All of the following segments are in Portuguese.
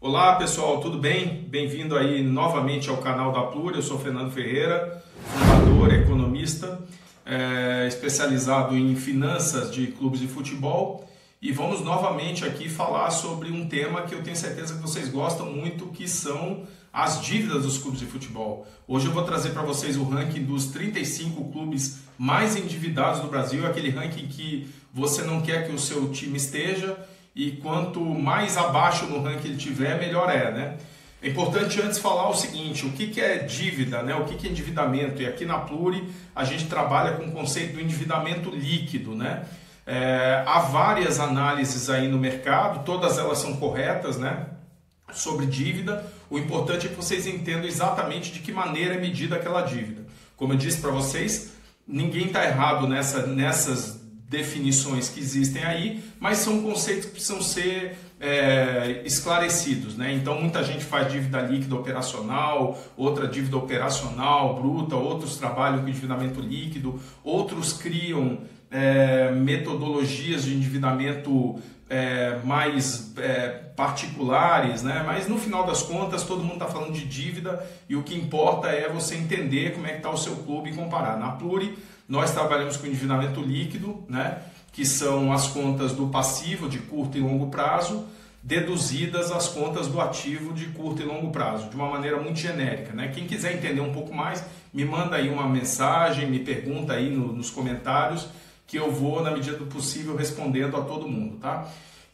Olá pessoal, tudo bem? Bem-vindo aí novamente ao canal da Pluri. Eu sou Fernando Ferreira, fundador, economista, especializado em finanças de clubes de futebol, e vamos novamente aqui falar sobre um tema que eu tenho certeza que vocês gostam muito, que são as dívidas dos clubes de futebol. Hoje eu vou trazer para vocês o ranking dos 35 clubes mais endividados do Brasil, aquele ranking que você não quer que o seu time esteja, e quanto mais abaixo no ranking ele tiver, melhor é, né? É importante antes falar o seguinte: o que é dívida, né? O que é endividamento? E aqui na Pluri a gente trabalha com o conceito do endividamento líquido, né? Há várias análises aí no mercado, todas elas são corretas, né? Sobre dívida. O importante é que vocês entendam exatamente de que maneira é medida aquela dívida. Como eu disse para vocês, ninguém está errado nessas definições que existem aí, mas são conceitos que precisam ser esclarecidos, né? Então muita gente faz dívida líquida operacional, outra dívida operacional bruta, outros trabalham com endividamento líquido, outros criam metodologias de endividamento mais particulares, né? Mas no final das contas todo mundo está falando de dívida, e o que importa é você entender como é que está o seu clube e comparar. Na Pluri nós trabalhamos com endividamento líquido, né? Que são as contas do passivo de curto e longo prazo, deduzidas as contas do ativo de curto e longo prazo, de uma maneira muito genérica, né? Quem quiser entender um pouco mais, me manda aí uma mensagem, me pergunta aí nos comentários, que eu vou, na medida do possível, respondendo a todo mundo, tá?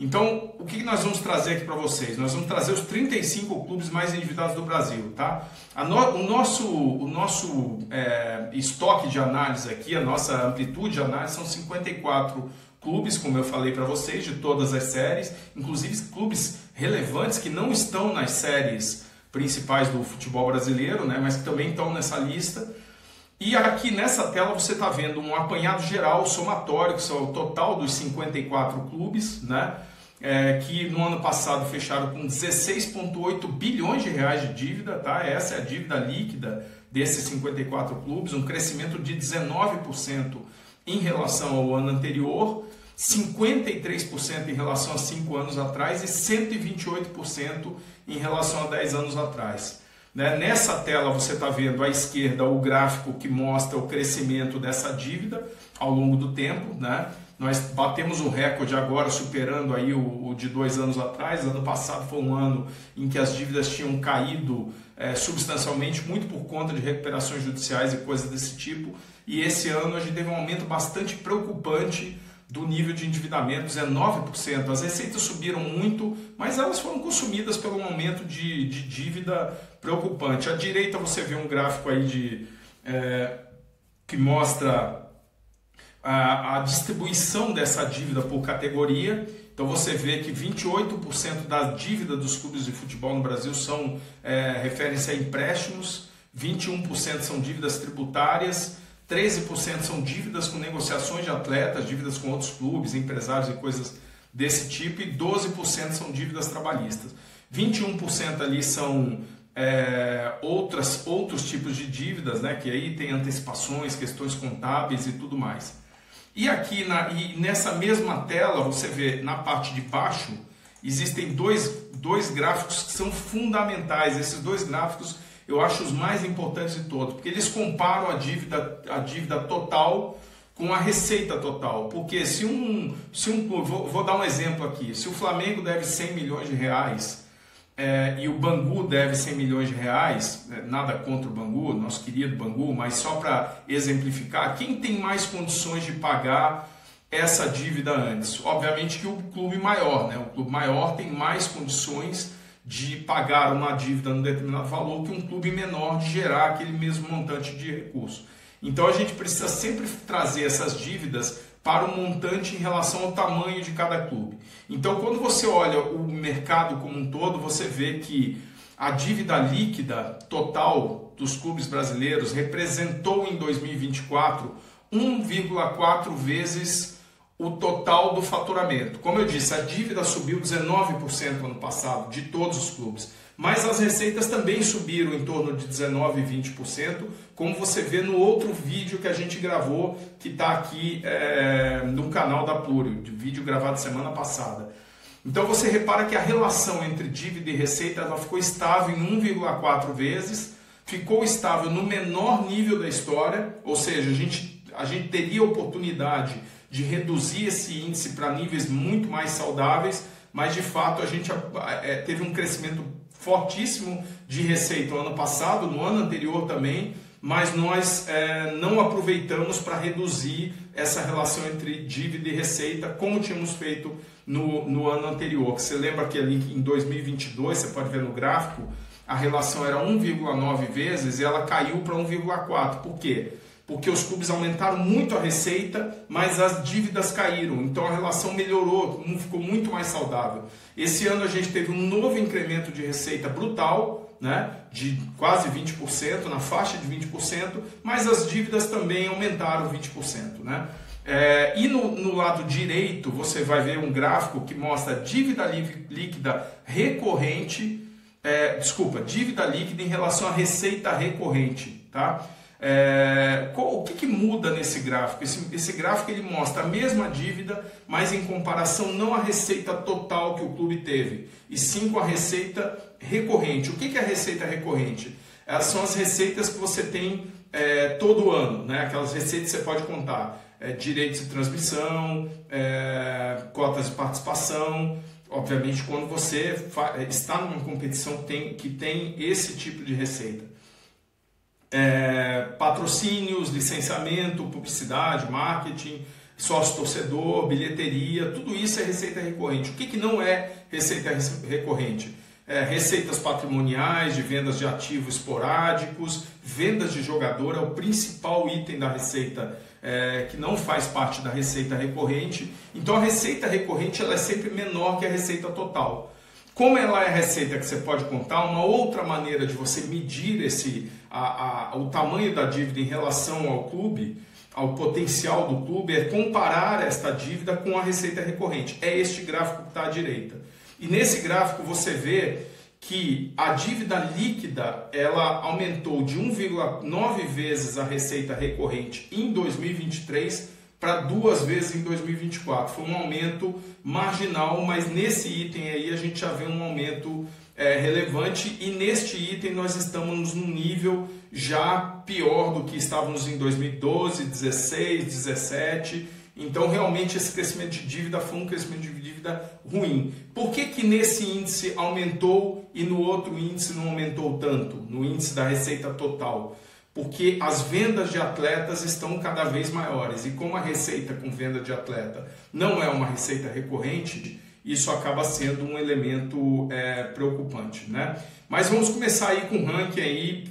Então, o que nós vamos trazer aqui para vocês? Nós vamos trazer os 35 clubes mais endividados do Brasil, tá? O nosso estoque de análise aqui, a nossa amplitude de análise são 54 clubes, como eu falei para vocês, de todas as séries, inclusive clubes relevantes que não estão nas séries principais do futebol brasileiro, né? Mas que também estão nessa lista. E aqui nessa tela você está vendo um apanhado geral, somatório, que são o total dos 54 clubes, né? Que no ano passado fecharam com 16,8 bilhões de reais de dívida, tá? Essa é a dívida líquida desses 54 clubes, um crescimento de 19% em relação ao ano anterior, 53% em relação a 5 anos atrás e 128% em relação a 10 anos atrás. Nessa tela você está vendo à esquerda o gráfico que mostra o crescimento dessa dívida ao longo do tempo, né? Nós batemos um recorde agora, superando aí o de 2 anos atrás. Ano passado foi um ano em que as dívidas tinham caído substancialmente, muito por conta de recuperações judiciais e coisas desse tipo, e esse ano a gente teve um aumento bastante preocupante do nível de endividamento, 19%. As receitas subiram muito, mas elas foram consumidas pelo aumento de dívida preocupante. À direita você vê um gráfico aí que mostra a distribuição dessa dívida por categoria. Então você vê que 28% da dívida dos clubes de futebol no Brasil referem-se a empréstimos, 21% são dívidas tributárias, 13% são dívidas com negociações de atletas, dívidas com outros clubes, empresários e coisas desse tipo, e 12% são dívidas trabalhistas. 21% ali são outros tipos de dívidas, né, que aí tem antecipações, questões contábeis e tudo mais. E aqui nessa mesma tela você vê na parte de baixo existem dois gráficos que são fundamentais. Esses dois gráficos eu acho os mais importantes de todos, porque eles comparam a dívida total com a receita total. Porque se um clube, vou dar um exemplo aqui, se o Flamengo deve 100 milhões de reais e o Bangu deve 100 milhões de reais, nada contra o Bangu, nosso querido Bangu, mas só para exemplificar, quem tem mais condições de pagar essa dívida antes? Obviamente que o clube maior, né? O clube maior tem mais condições de pagar uma dívida num determinado valor que um clube menor de gerar aquele mesmo montante de recurso. Então a gente precisa sempre trazer essas dívidas para o montante em relação ao tamanho de cada clube. Então quando você olha o mercado como um todo, você vê que a dívida líquida total dos clubes brasileiros representou em 2024 1,4 vezes o total do faturamento. Como eu disse, a dívida subiu 19% no ano passado, de todos os clubes. Mas as receitas também subiram em torno de 19% e 20%, como você vê no outro vídeo que a gente gravou, que está aqui no canal da Pluri, de vídeo gravado semana passada. Então você repara que a relação entre dívida e receita ela ficou estável em 1,4 vezes, ficou estável no menor nível da história, ou seja, a gente teria oportunidade de reduzir esse índice para níveis muito mais saudáveis, mas de fato a gente teve um crescimento fortíssimo de receita no ano passado, no ano anterior também, mas nós não aproveitamos para reduzir essa relação entre dívida e receita como tínhamos feito no ano anterior. Você lembra que ali em 2022, você pode ver no gráfico, a relação era 1,9 vezes e ela caiu para 1,4. Por quê? Porque os clubes aumentaram muito a receita, mas as dívidas caíram. Então a relação melhorou, ficou muito mais saudável. Esse ano a gente teve um novo incremento de receita brutal, né, de quase 20%, na faixa de 20%, mas as dívidas também aumentaram 20%. Né? E no lado direito você vai ver um gráfico que mostra dívida líquida recorrente, dívida líquida em relação à receita recorrente. Tá? O que muda nesse gráfico? Esse gráfico ele mostra a mesma dívida, mas em comparação não à receita total que o clube teve, e sim com a receita recorrente. O que é a receita recorrente? Elas são as receitas que você tem todo ano, né? Aquelas receitas que você pode contar, direitos de transmissão, cotas de participação. Obviamente, quando você está numa competição que tem esse tipo de receita. Patrocínios, licenciamento, publicidade, marketing, sócio-torcedor, bilheteria, tudo isso é receita recorrente. O que não é receita recorrente? Receitas patrimoniais, de vendas de ativos esporádicos, vendas de jogador é o principal item da receita que não faz parte da receita recorrente. Então a receita recorrente ela é sempre menor que a receita total. Como ela é a receita que você pode contar, uma outra maneira de você medir o tamanho da dívida em relação ao clube, ao potencial do clube, é comparar esta dívida com a receita recorrente. É este gráfico que está à direita. E nesse gráfico você vê que a dívida líquida ela aumentou de 1,9 vezes a receita recorrente em 2023 para 2 vezes em 2024. Foi um aumento marginal, mas nesse item aí a gente já vê um aumento relevante, e neste item nós estamos num nível já pior do que estávamos em 2012, 16, 17. Então realmente esse crescimento de dívida foi um crescimento de dívida ruim. Por que nesse índice aumentou e no outro índice não aumentou tanto, no índice da receita total? Porque as vendas de atletas estão cada vez maiores, e como a receita com venda de atleta não é uma receita recorrente, isso acaba sendo um elemento preocupante, né? Mas vamos começar aí com o ranking aí,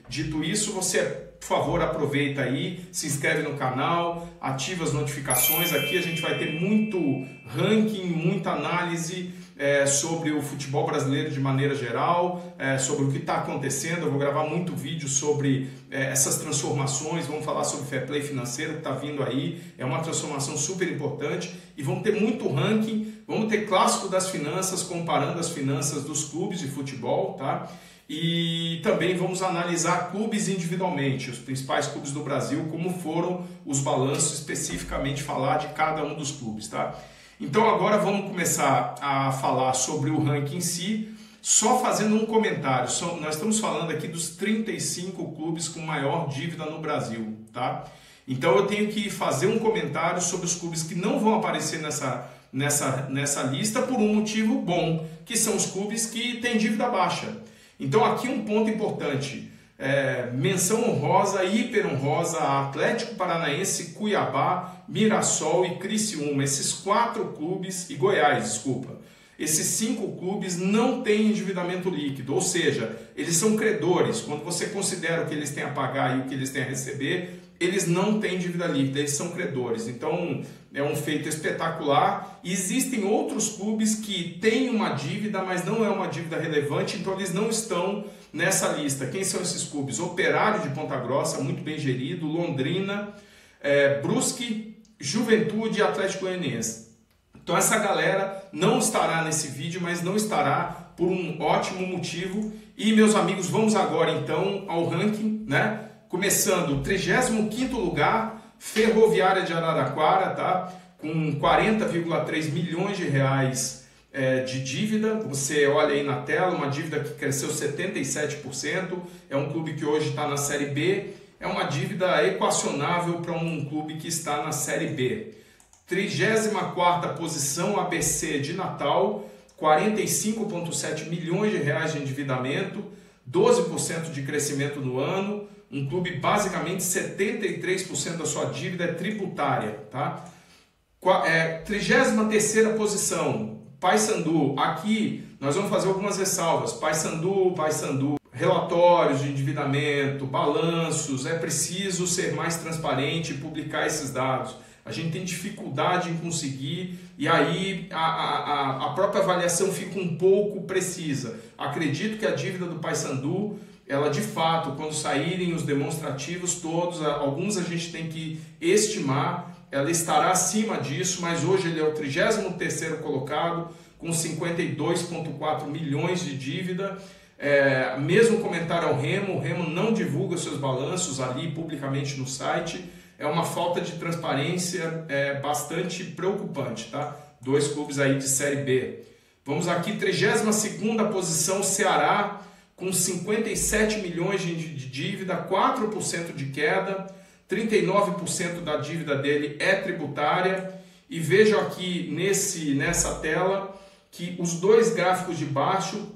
dito isso, você, por favor, aproveita aí, se inscreve no canal, ativa as notificações. Aqui a gente vai ter muito ranking, muita análise sobre o futebol brasileiro de maneira geral, sobre o que está acontecendo. Eu vou gravar muito vídeo sobre essas transformações, vamos falar sobre fair play financeiro que está vindo aí, é uma transformação super importante, e vamos ter muito ranking, vamos ter clássico das finanças, comparando as finanças dos clubes de futebol, tá? E também vamos analisar clubes individualmente, os principais clubes do Brasil, como foram os balanços, especificamente falar de cada um dos clubes, tá? Então agora vamos começar a falar sobre o ranking em si, só fazendo um comentário. Nós estamos falando aqui dos 35 clubes com maior dívida no Brasil, tá? Então eu tenho que fazer um comentário sobre os clubes que não vão aparecer nessa lista por um motivo bom, que são os clubes que têm dívida baixa. Então aqui um ponto importante, menção honrosa, hiper honrosa a Atlético Paranaense, Cuiabá, Mirassol e Criciúma. Esses 4 clubes, e Goiás, desculpa. Esses 5 clubes não têm endividamento líquido, ou seja, eles são credores. Quando você considera o que eles têm a pagar e o que eles têm a receber, eles não têm dívida líquida, eles são credores. Então é um feito espetacular. E existem outros clubes que têm uma dívida, mas não é uma dívida relevante, então eles não estão nessa lista. Quem são esses clubes? Operário de Ponta Grossa, muito bem gerido, Londrina, Brusque, Juventude e Atlético Goianiense. Então essa galera não estará nesse vídeo, mas não estará por um ótimo motivo. E meus amigos, vamos agora então ao ranking, né? Começando, 35º lugar, Ferroviária de Araraquara, tá? com 40,3 milhões de reais de dívida. Você olha aí na tela, uma dívida que cresceu 77%, é um clube que hoje está na Série B, é uma dívida equacionável para um clube que está na Série B. 34ª posição, ABC de Natal, 45,7 milhões de reais de endividamento, 12% de crescimento no ano, um clube basicamente 73% da sua dívida é tributária, tá? 33ª posição, Paysandu. Aqui nós vamos fazer algumas ressalvas. Paysandu, relatórios de endividamento, balanços, é preciso ser mais transparente e publicar esses dados. A gente tem dificuldade em conseguir e aí a própria avaliação fica um pouco precisa. Acredito que a dívida do Paysandu, ela de fato, quando saírem os demonstrativos todos, alguns a gente tem que estimar, ela estará acima disso, mas hoje ele é o 33º colocado, com 52,4 milhões de dívida. Mesmo comentário ao Remo, o Remo não divulga seus balanços ali publicamente no site, é uma falta de transparência bastante preocupante, tá? 2 clubes aí de Série B. Vamos aqui, 32ª posição, Ceará, com 57 milhões de dívida, 4% de queda, 39% da dívida dele é tributária. E vejo aqui nessa tela que os 2 gráficos de baixo,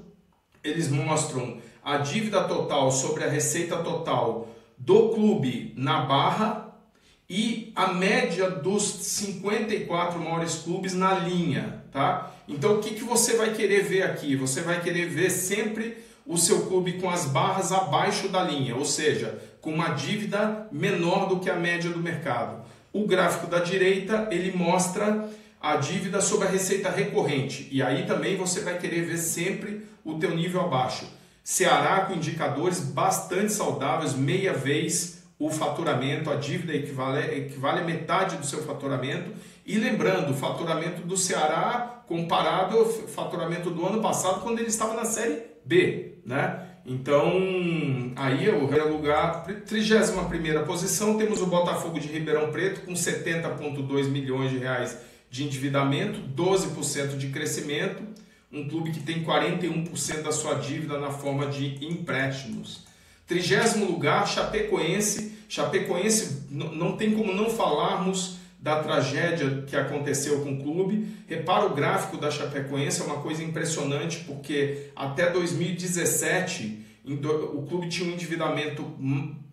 eles mostram a dívida total sobre a receita total do clube na barra e a média dos 54 maiores clubes na linha, tá? Então o que você vai querer ver aqui? Você vai querer ver sempre o seu clube com as barras abaixo da linha, ou seja, com uma dívida menor do que a média do mercado. O gráfico da direita, ele mostra a dívida sobre a receita recorrente, e aí também você vai querer ver sempre o teu nível abaixo. Ceará com indicadores bastante saudáveis, meia vez o faturamento, a dívida equivale a metade do seu faturamento. E lembrando, o faturamento do Ceará comparado ao faturamento do ano passado, quando ele estava na Série B, né? Então, aí o lugar, 31ª posição, temos o Botafogo de Ribeirão Preto com 70,2 milhões de reais de endividamento, 12% de crescimento, um clube que tem 41% da sua dívida na forma de empréstimos. 30º lugar, Chapecoense. Chapecoense, não tem como não falarmos da tragédia que aconteceu com o clube. Repara o gráfico da Chapecoense, é uma coisa impressionante, porque até 2017 o clube tinha um endividamento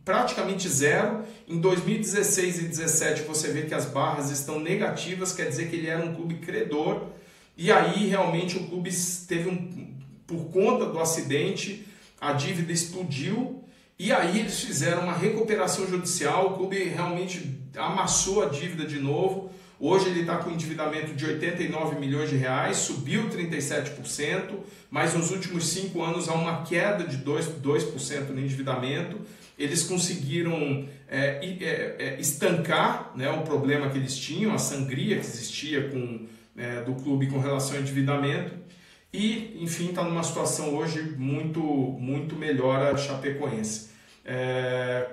praticamente zero. Em 2016 e 2017 você vê que as barras estão negativas, quer dizer que ele era um clube credor. E aí realmente o clube teve por conta do acidente, a dívida explodiu. E aí eles fizeram uma recuperação judicial, o clube realmente amassou a dívida de novo. Hoje ele está com endividamento de 89 milhões de reais, subiu 37%, mas nos últimos 5 anos há uma queda de 2% no endividamento. Eles conseguiram estancar, né, o problema que eles tinham, a sangria que existia do clube com relação ao endividamento. E, enfim, está numa situação hoje muito melhor a Chapecoense.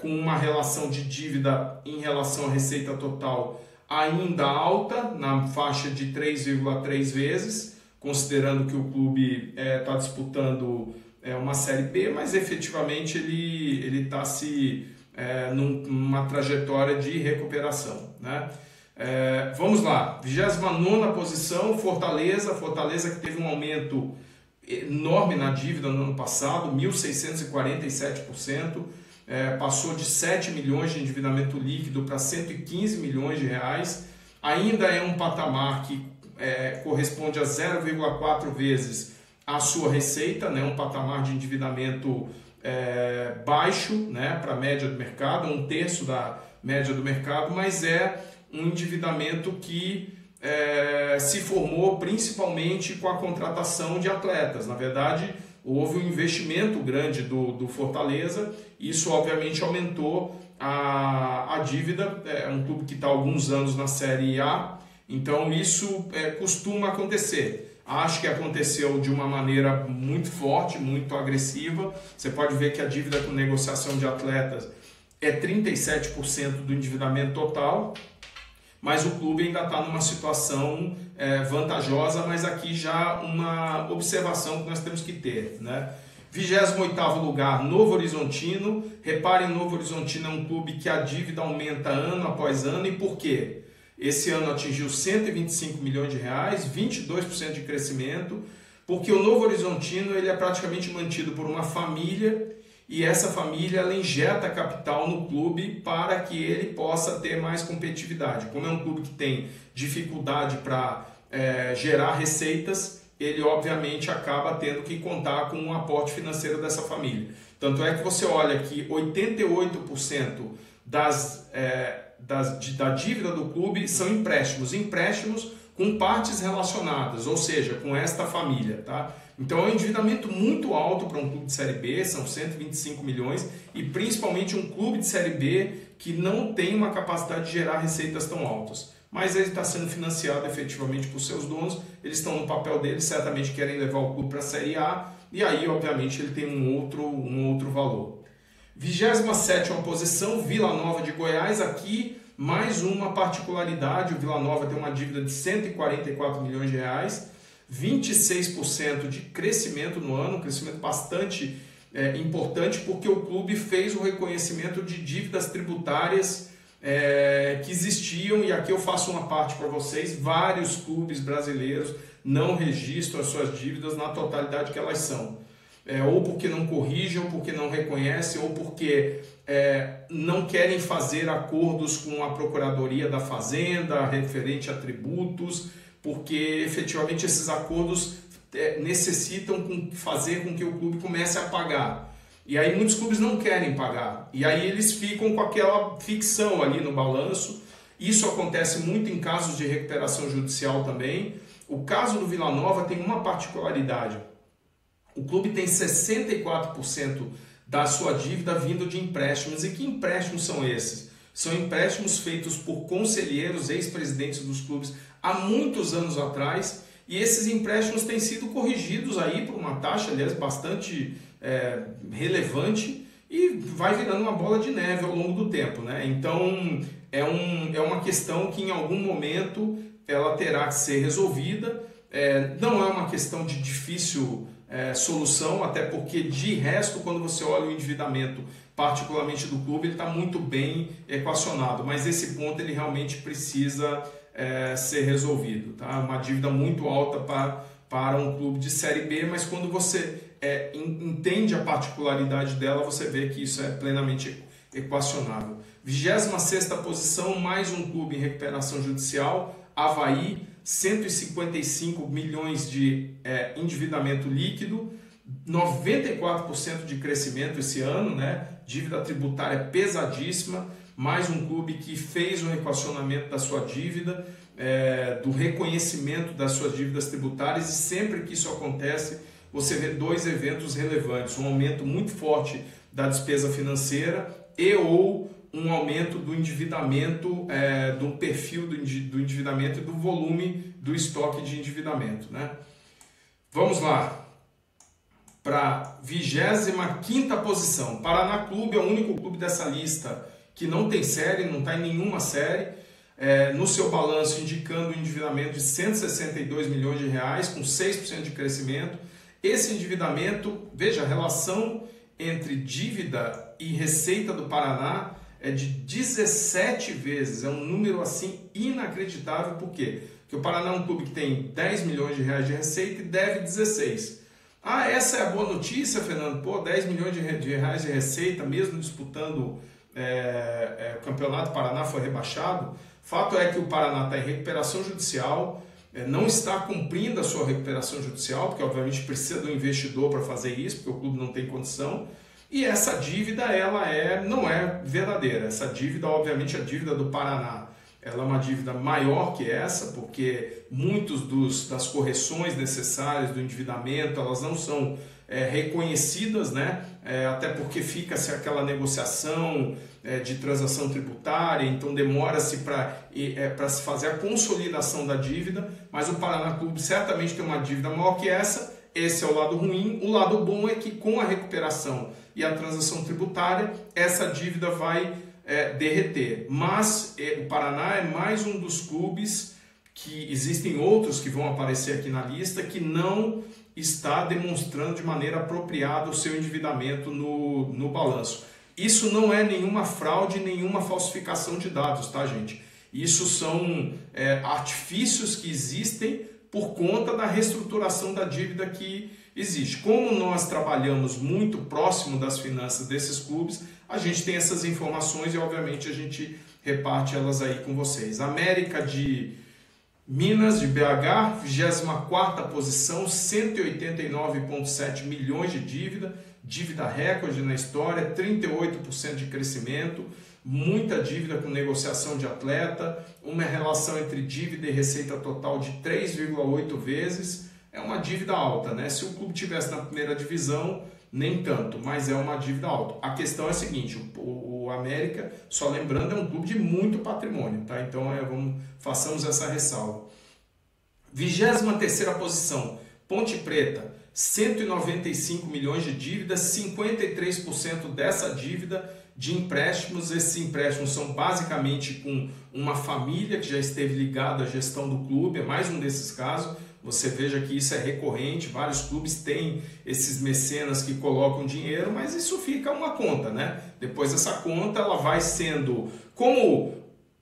Com uma relação de dívida em relação à receita total ainda alta, na faixa de 3,3 vezes, considerando que o clube está disputando uma Série B, mas efetivamente ele está numa trajetória de recuperação, né? Vamos lá, 29ª posição, Fortaleza que teve um aumento enorme na dívida no ano passado, 1.647%, passou de 7 milhões de endividamento líquido para 115 milhões de reais, ainda é um patamar que corresponde a 0,4 vezes a sua receita, né? Um patamar de endividamento baixo, né? Para a média do mercado, 1/3 da média do mercado, mas é um endividamento que se formou principalmente com a contratação de atletas. Na verdade, houve um investimento grande do Fortaleza, e isso obviamente aumentou a dívida. É um clube que está há alguns anos na Série A, então isso costuma acontecer. Acho que aconteceu de uma maneira muito forte, muito agressiva. Você pode ver que a dívida com negociação de atletas é 37% do endividamento total. mas o clube ainda está numa situação vantajosa, mas aqui já uma observação que nós temos que ter, né? 28º lugar, Novo Horizontino. Reparem, Novo Horizontino é um clube que a dívida aumenta ano após ano. E por quê? Esse ano atingiu 125 milhões de reais, 22% de crescimento, porque o Novo Horizontino ele é praticamente mantido por uma família, e essa família ela injeta capital no clube para que ele possa ter mais competitividade. Como é um clube que tem dificuldade para gerar receitas, ele obviamente acaba tendo que contar com um aporte financeiro dessa família. Tanto é que você olha que 88% da dívida do clube são empréstimos com partes relacionadas, ou seja, com esta família, tá? Então é um endividamento muito alto para um clube de Série B, são 125 milhões, e principalmente um clube de Série B que não tem uma capacidade de gerar receitas tão altas. Mas ele está sendo financiado efetivamente por seus donos, eles estão no papel deles, certamente querem levar o clube para a Série A, e aí obviamente ele tem um outro valor. 27ª posição, Vila Nova de Goiás. Aqui mais uma particularidade, o Vila Nova tem uma dívida de 144 milhões de reais, 26% de crescimento no ano, um crescimento bastante importante, porque o clube fez o reconhecimento de dívidas tributárias que existiam, e aqui eu faço uma parte para vocês. Vários clubes brasileiros não registram as suas dívidas na totalidade que elas são, ou porque não corrigem, ou porque não reconhecem, ou porque não querem fazer acordos com a Procuradoria da Fazenda referente a tributos, porque efetivamente esses acordos necessitam fazer com que o clube comece a pagar. E aí muitos clubes não querem pagar, e aí eles ficam com aquela ficção ali no balanço. Isso acontece muito em casos de recuperação judicial também. O caso do Vila Nova tem uma particularidade: o clube tem 64% da sua dívida vindo de empréstimos. E que empréstimos são esses? São empréstimos feitos por conselheiros, ex-presidentes dos clubes há muitos anos atrás, e esses empréstimos têm sido corrigidos aí por uma taxa, aliás, bastante relevante, e vai virando uma bola de neve ao longo do tempo, né? Então é uma questão que em algum momento ela terá que ser resolvida. Não é uma questão de difícil solução, até porque de resto, quando você olha o endividamento, particularmente do clube, ele está muito bem equacionado, mas esse ponto ele realmente precisa ser resolvido, tá? Uma dívida muito alta para um clube de Série B, mas quando você entende a particularidade dela, você vê que isso é plenamente equacionável. 26ª posição, mais um clube em recuperação judicial, Avaí, 155 milhões de endividamento líquido, 94% de crescimento esse ano, né? Dívida tributária pesadíssima, mais um clube que fez o equacionamento da sua dívida, do reconhecimento das suas dívidas tributárias, e sempre que isso acontece, você vê dois eventos relevantes: um aumento muito forte da despesa financeira ou um aumento do endividamento, do perfil do endividamento e do volume do estoque de endividamento, né? Vamos lá para a 25ª posição. Paraná Clube é o único clube dessa lista que não tem série, não está em nenhuma série, no seu balanço indicando um endividamento de 162 milhões de reais, com 6% de crescimento. Esse endividamento, veja, a relação entre dívida e receita do Paraná é de 17 vezes, é um número assim inacreditável. Por quê? Porque o Paraná é um clube que tem 10 milhões de reais de receita e deve 16. Ah, essa é a boa notícia, Fernando? Pô, 10 milhões de reais de receita, mesmo disputando o Campeonato Paraná, foi rebaixado. Fato é que o Paraná está em recuperação judicial, não está cumprindo a sua recuperação judicial, porque obviamente precisa do investidor para fazer isso, porque o clube não tem condição. E essa dívida não é verdadeira. Essa dívida, obviamente, a dívida do Paraná, ela é uma dívida maior que essa, porque muitas das correções necessárias do endividamento, elas não são reconhecidas, né? Até porque fica-se aquela negociação de transação tributária, então demora-se para se fazer a consolidação da dívida, mas o Paraná Clube certamente tem uma dívida maior que essa. Esse é o lado ruim. O lado bom é que com a recuperação e a transação tributária, essa dívida vai derreter. Mas o Paraná é mais um dos clubes que existem outros que vão aparecer aqui na lista que não está demonstrando de maneira apropriada o seu endividamento no balanço. Isso não é nenhuma fraude, nenhuma falsificação de dados, tá, gente? Isso são artifícios que existem por conta da reestruturação da dívida que existe. Como nós trabalhamos muito próximo das finanças desses clubes, a gente tem essas informações e, obviamente, a gente reparte elas aí com vocês. América de Minas, de BH, 24ª posição, 189,7 milhões de dívida recorde na história, 38% de crescimento, muita dívida com negociação de atleta, uma relação entre dívida e receita total de 3,8 vezes, é uma dívida alta, né? Se o clube tivesse na primeira divisão, nem tanto, mas é uma dívida alta. A questão é a seguinte, o América, só lembrando, é um clube de muito patrimônio, tá? Então façamos essa ressalva. 23ª posição, Ponte Preta, 195 milhões de dívida, 53% dessa dívida de empréstimos. Esses empréstimos são basicamente com uma família que já esteve ligada à gestão do clube, é mais um desses casos. Você veja que isso é recorrente, vários clubes têm esses mecenas que colocam dinheiro, mas isso fica uma conta, né? Depois essa conta ela vai sendo, como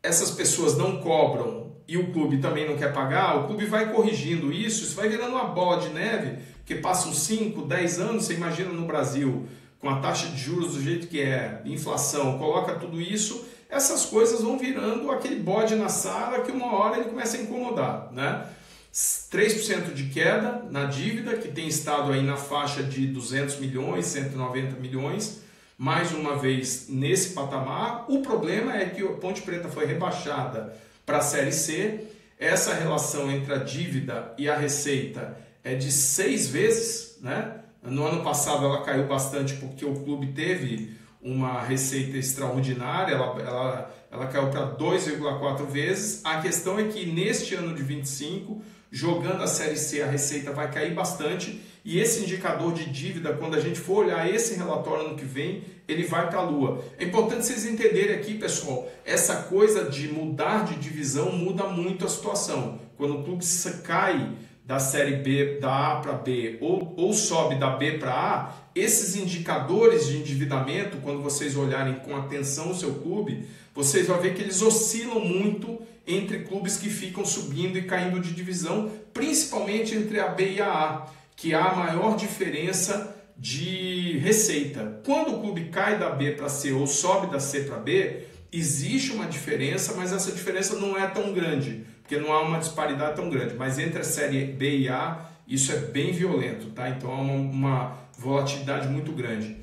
essas pessoas não cobram e o clube também não quer pagar, o clube vai corrigindo isso vai virando uma bola de neve, que passam 5, 10 anos, você imagina no Brasil, com a taxa de juros do jeito que é, inflação, coloca tudo isso, essas coisas vão virando aquele bode na sala que uma hora ele começa a incomodar, né? 3% de queda na dívida, que tem estado aí na faixa de 200 milhões, 190 milhões, mais uma vez nesse patamar. O problema é que a Ponte Preta foi rebaixada para a Série C, essa relação entre a dívida e a receita é de 6 vezes, né? No ano passado ela caiu bastante porque o clube teve uma receita extraordinária, ela caiu para 2,4 vezes. A questão é que neste ano de 25, jogando a Série C, a receita vai cair bastante e esse indicador de dívida, quando a gente for olhar esse relatório ano que vem, ele vai para a lua. É importante vocês entenderem aqui, pessoal, essa coisa de mudar de divisão muda muito a situação. Quando o clube cai da Série B, da A para B, ou sobe da B para A, esses indicadores de endividamento, quando vocês olharem com atenção o seu clube, vocês vão ver que eles oscilam muito entre clubes que ficam subindo e caindo de divisão, principalmente entre a B e a A, que há a maior diferença de receita. Quando o clube cai da B para C ou sobe da C para B, existe uma diferença, mas essa diferença não é tão grande, porque não há uma disparidade tão grande. Mas entre a série B e A, isso é bem violento, tá? Então há uma volatilidade muito grande.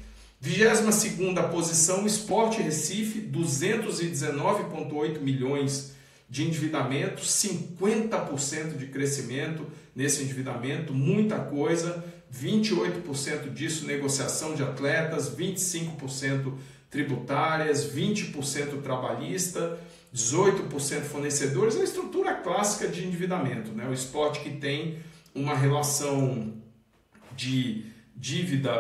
22ª posição, Sport Recife, 219,8 milhões de endividamento, 50% de crescimento nesse endividamento, muita coisa, 28% disso negociação de atletas, 25% tributárias, 20% trabalhista, 18% fornecedores, a estrutura clássica de endividamento, né? O Sport que tem uma relação de dívida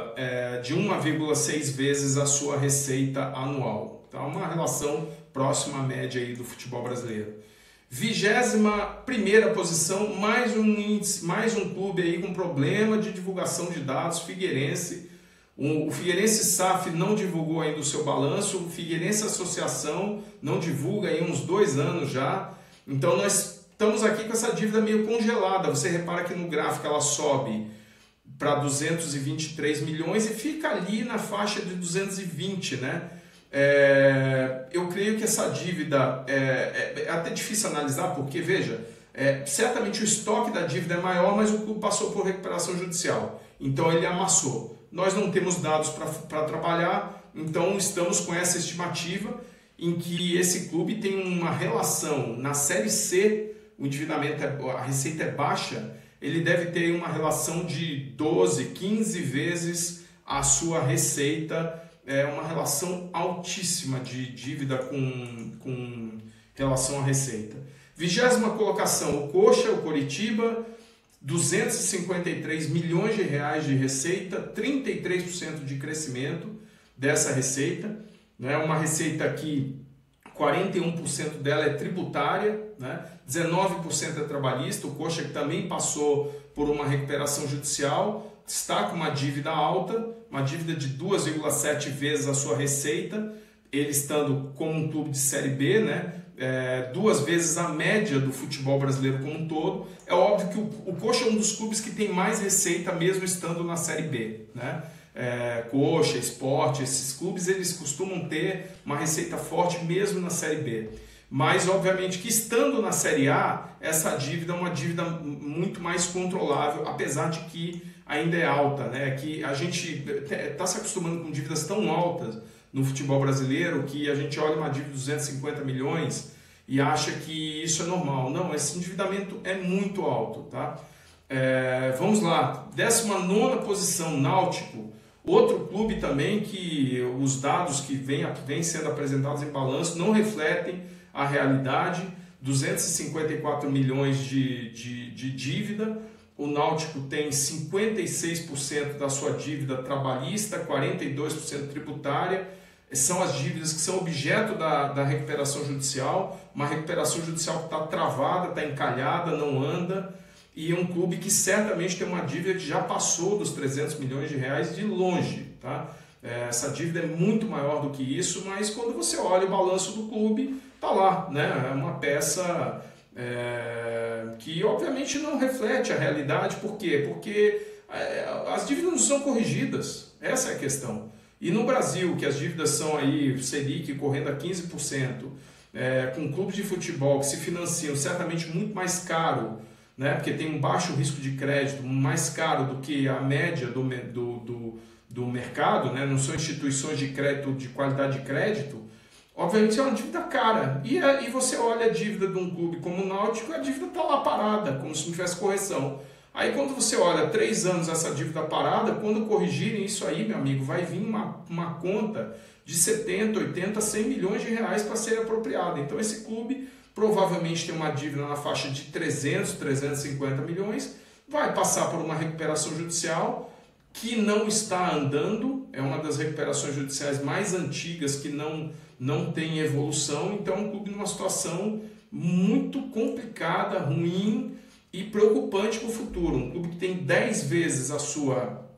de 1,6 vezes a sua receita anual. Tá? Uma relação próxima à média aí do futebol brasileiro. 21ª posição, mais um clube aí com problema de divulgação de dados, Figueirense. O Figueirense SAF não divulgou ainda o seu balanço, o Figueirense Associação não divulga aí uns 2 anos já. Então nós estamos aqui com essa dívida meio congelada. Você repara que no gráfico ela sobe para 223 milhões e fica ali na faixa de 220, né? Eu creio que essa dívida é até difícil analisar, porque, veja, certamente o estoque da dívida é maior, mas o clube passou por recuperação judicial, então ele amassou. Nós não temos dados para trabalhar, então estamos com essa estimativa em que esse clube tem uma relação na Série C, o endividamento, a receita é baixa, ele deve ter uma relação de 12, 15 vezes a sua receita, uma relação altíssima de dívida com relação à receita. 20ª colocação, o Coxa, o Coritiba, 253 milhões de reais de receita, 33% de crescimento dessa receita. né? Uma receita que 41% dela é tributária, né? 19% é trabalhista. O Coxa, que também passou por uma recuperação judicial, está com uma dívida alta, uma dívida de 2,7 vezes a sua receita, ele estando como um clube de Série B, né? 2 vezes a média do futebol brasileiro como um todo. É óbvio que o Coxa é um dos clubes que tem mais receita mesmo estando na Série B, né? Coxa, Sport, esses clubes eles costumam ter uma receita forte mesmo na Série B. Mas obviamente que estando na Série A, essa dívida é uma dívida muito mais controlável, apesar de que ainda é alta, né? Que a gente está se acostumando com dívidas tão altas no futebol brasileiro que a gente olha uma dívida de 250 milhões e acha que isso é normal. Não, esse endividamento é muito alto, tá? Vamos lá, 19ª posição, Náutico, outro clube também que os dados que vêm sendo apresentados em balanço não refletem a realidade, 254 milhões de dívida. O Náutico tem 56% da sua dívida trabalhista, 42% tributária. São as dívidas que são objeto da recuperação judicial, uma recuperação judicial que está travada, está encalhada, não anda, e é um clube que certamente tem uma dívida que já passou dos 300 milhões de reais de longe, tá? Essa dívida é muito maior do que isso, mas quando você olha o balanço do clube, está lá, né? É uma peça que obviamente não reflete a realidade. Por quê? Porque as dívidas não são corrigidas, essa é a questão. E no Brasil, que as dívidas são aí, Selic correndo a 15%, com clubes de futebol que se financiam certamente muito mais caro, né, porque tem um baixo risco de crédito, mais caro do que a média do mercado, né, não são instituições de crédito de qualidade de crédito, obviamente é uma dívida cara. E você olha a dívida de um clube como o Náutico, a dívida está lá parada, como se não tivesse correção. Aí quando você olha 3 anos essa dívida parada, quando corrigirem isso aí, meu amigo, vai vir uma conta de 70, 80, 100 milhões de reais para ser apropriada. Então esse clube provavelmente tem uma dívida na faixa de 300, 350 milhões, vai passar por uma recuperação judicial que não está andando, é uma das recuperações judiciais mais antigas que não tem evolução. Então é um clube numa situação muito complicada, ruim e preocupante para o futuro. Um clube que tem 10 vezes a sua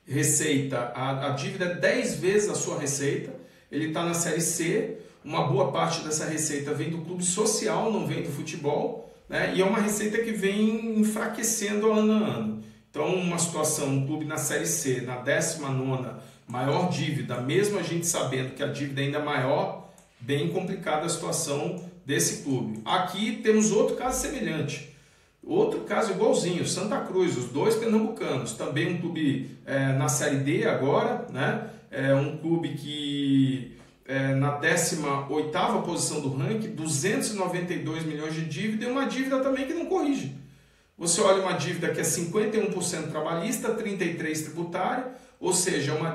receita, a dívida é 10 vezes a sua receita, ele está na Série C, uma boa parte dessa receita vem do clube social, não vem do futebol, né? E é uma receita que vem enfraquecendo ano a ano. Então uma situação, um clube na Série C, na 19ª maior dívida, mesmo a gente sabendo que a dívida ainda é maior, bem complicada a situação desse clube. Aqui temos outro caso semelhante. Outro caso igualzinho, Santa Cruz, os 2 pernambucanos, também um clube na Série D agora, né? Um clube que na 18ª posição do ranking, 292 milhões de dívida e uma dívida também que não corrige. Você olha uma dívida que é 51% trabalhista, 33% tributária, ou seja, é uma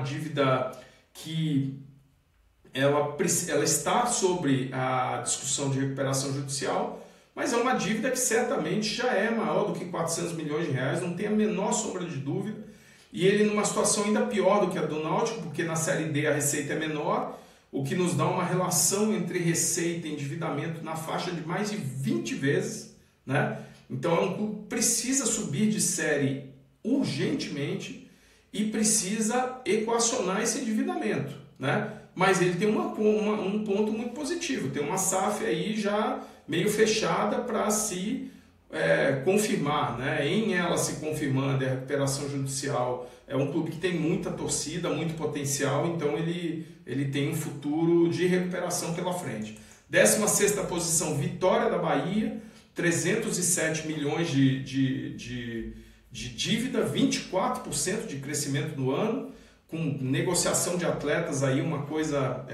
dívida que ela está sobre a discussão de recuperação judicial, mas é uma dívida que certamente já é maior do que 400 milhões de reais, não tem a menor sombra de dúvida, e ele numa situação ainda pior do que a do Náutico, porque na Série D a receita é menor, o que nos dá uma relação entre receita e endividamento na faixa de mais de 20 vezes, né? Então é um clube que precisa subir de série urgentemente e precisa equacionar esse endividamento, né? Mas ele tem um ponto muito positivo, tem uma SAF aí já meio fechada para se confirmar, né? Em ela se confirmando a recuperação judicial, é um clube que tem muita torcida, muito potencial, então ele tem um futuro de recuperação pela frente. 16ª posição, Vitória da Bahia, 307 milhões de dívida, 24% de crescimento no ano, com negociação de atletas aí, uma coisa,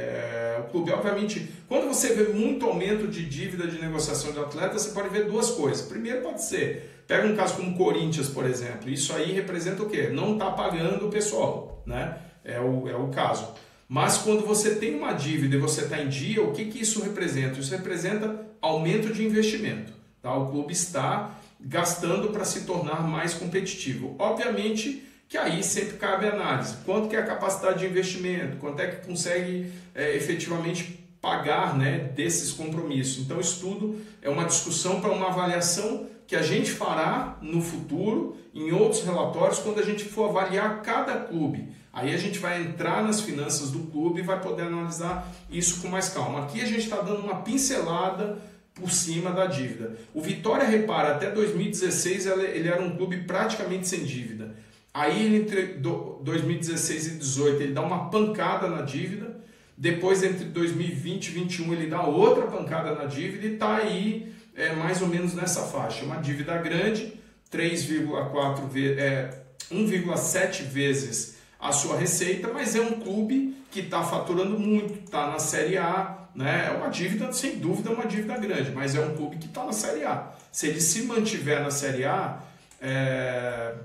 o clube, obviamente, quando você vê muito aumento de dívida de negociação de atletas, você pode ver 2 coisas. Primeiro pode ser, pega um caso como o Corinthians, por exemplo, isso aí representa o quê? Não está pagando o pessoal, né? É o caso. Mas quando você tem uma dívida e você está em dia, o que isso representa? Isso representa aumento de investimento, tá? O clube está gastando para se tornar mais competitivo. Obviamente que aí sempre cabe a análise. Quanto que é a capacidade de investimento, quanto é que consegue efetivamente pagar, né, desses compromissos. Então isso tudo é uma discussão para uma avaliação que a gente fará no futuro, em outros relatórios, quando a gente for avaliar cada clube. Aí a gente vai entrar nas finanças do clube e vai poder analisar isso com mais calma. Aqui a gente está dando uma pincelada por cima da dívida. O Vitória, repara, até 2016 ele era um clube praticamente sem dívida. Aí entre 2016 e 2018 ele dá uma pancada na dívida. Depois, entre 2020 e 2021, ele dá outra pancada na dívida e está aí mais ou menos nessa faixa. Uma dívida grande, 1,7 vezes a sua receita, mas é um clube que está faturando muito, está na Série A, né? É uma dívida, sem dúvida, é uma dívida grande, mas é um clube que está na Série A. Se ele se mantiver na Série A,